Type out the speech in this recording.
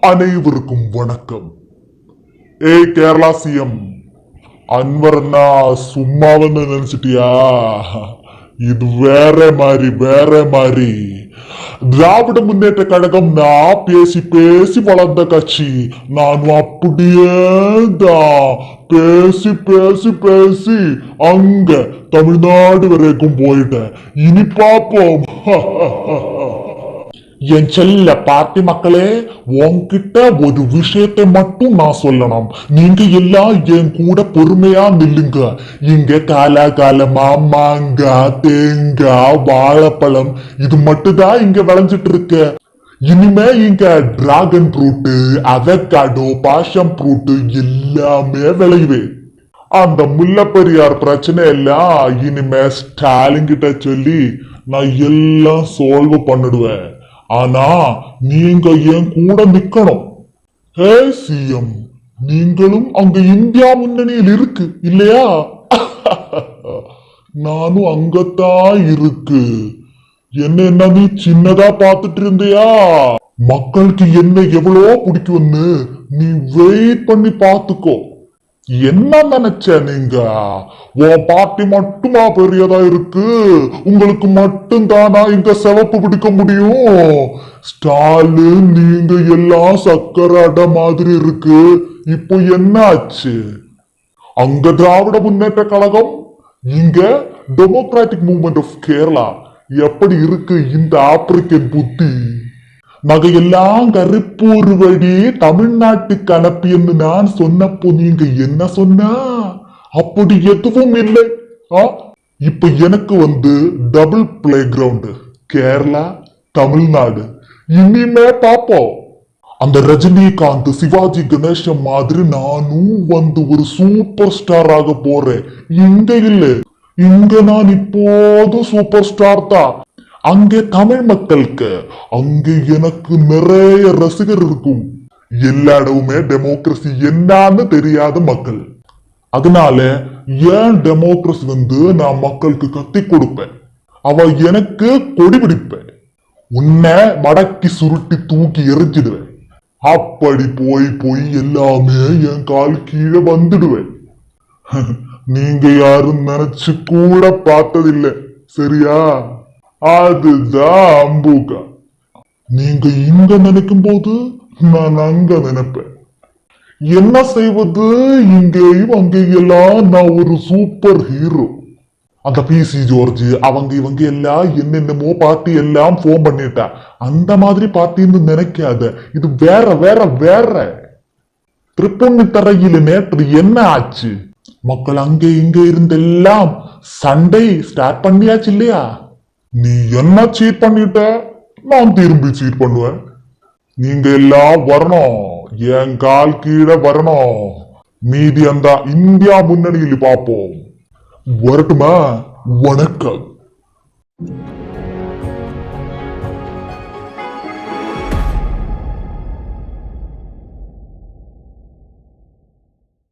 அனைவருக்கும் வணக்கம். ஏய் கேரளா சிஎம் அன்வர்னா சும்மா வந்து நினைச்சிட்டியா? இது வேற மாதிரி. திராவிட முன்னேற்ற கழகம் நான் பேசி பேசி வளர்ந்த கட்சி. நானும் அப்படியே தான் பேசி பேசி பேசி அங்க தமிழ்நாடு வரைக்கும் போயிட்டேன். இனி பாப்போம். என் செல்ல பார்ட்டி மக்களே, உன்கிட்ட ஒரு விஷயத்தை மட்டும் நான் சொல்லணும். நீங்க எல்லாம் என் கூட பொறுமையா நில்லுங்க. இங்க காலமா மாங்காய், தேங்காய், வாழைப்பழம் இது மட்டும்தான் இங்க விளைஞ்சிட்டு இருக்கு. இனிமே இங்க dragon fruit, avocado, Bhashyam fruit எல்லாமே விளையுது. அந்த முல்லைப்பெரியார் பிரச்சனை எல்லாம் இனிமே ஸ்டாலின் கிட்ட சொல்லி நான் எல்லாம் சால்வ் பண்ணிடுவேன். ஆனா நீங்க என் கூட நிக்கணும். ஹே சிஎம், நீங்களும் அங்க இந்தியா முன்னணியில் இருக்கு இல்லையா? நானும் அங்கத்தான் இருக்கு. என்ன நீ சின்னதா பாத்துட்டு இருந்தியா? மக்களுக்கு என்ன எவ்வளோ பிடிக்கும்னு நீ வெயிட் பண்ணி பாத்துக்கோ. என்ன நினைச்ச நீங்க? உன் பார்ட்டி மட்டுமா பெரியதா இருக்கு? உங்களுக்கு மட்டும் தானா இங்க சிவப்பு பிடிக்க முடியும்? ஸ்டாலின் நீங்க எல்லாம் சக்கரை அடை மாதிரி இருக்கு. இப்போ என்ன ஆச்சு? அங்க திராவிட முன்னேற்ற கழகம், இங்க டெமோக்ராட்டிக் மூவ்மெண்ட் ஆஃப் கேரளா. எப்படி இருக்கு இந்த ஆப்பிரிக்கன் புத்தி? நகையெல்லாம் கருப்பூர் வழி தமிழ்நாட்டுக்கு அனுப்பின்னு நான் சொன்னப்போ நீங்க என்ன சொன்னா? அப்படி எதுவும் இல்லை. இப்ப எனக்கு double play ground, Kerala Tamil Nadu. இனிமே பாப்போம். அந்த ரஜினிகாந்த், சிவாஜி கணேசன் மாதிரி நானும் ஒரு சூப்பர் ஸ்டார் ஆக போறேன். இங்க இல்ல, இங்க நான் இப்போது சூப்பர் ஸ்டார் தான். அங்கே தமிழ் மக்களுக்கு அங்கே எனக்கு நிறைய ரசிகர் இருக்கும். எல்லா இடமுமே டெமோக்ரஸி என்னன்னு தெரியாத மக்கள். அதனால ஏன் டெமோக்ரஸி நான் மக்களுக்கு கத்தி கொடுப்பேன். அவ எனக்கு கொடி பிடிப்பேன். உன்னை மடக்கி சுருட்டி தூக்கி எரிஞ்சிடுவேன். அப்படி போய் போய் எல்லாமே என் கால் கீழே வந்துடுவேன். நீங்க யாரும் நினைச்சு கூட பார்த்ததில்லை, சரியா? அதுதான் அம்பூகா. நீங்க இங்க நினைக்கும் போது நான் அங்க நினைப்பேன். என்ன செய்வது? இங்கேயும் அங்கேயெல்லாம் நான் ஒரு சூப்பர் ஹீரோ. அந்த பிசி ஜோர்ஜ் இவங்க எல்லாம் என்னென்னமோ பார்ட்டி எல்லாம் போன் பண்ணிட்டா. அந்த மாதிரி பார்ட்டின்னு நினைக்காத. இது வேற வேற வேற. திருப்பொண்ணு தரையில நேற்று என்ன ஆச்சு? மக்கள் அங்கே இங்க இருந்தெல்லாம் சண்டை ஸ்டார்ட் பண்ணியாச்சு இல்லையா? நீ என்ன சீட் பண்ணிட்ட, நான் திரும்பி சீட் பண்ணுவேன். நீங்க எல்லாம் வரணும், என் கால் கீழே வரணும். மீதி அந்த இந்தியா முன்னணியில் பார்ப்போம். வரட்டுமா? வணக்கம்.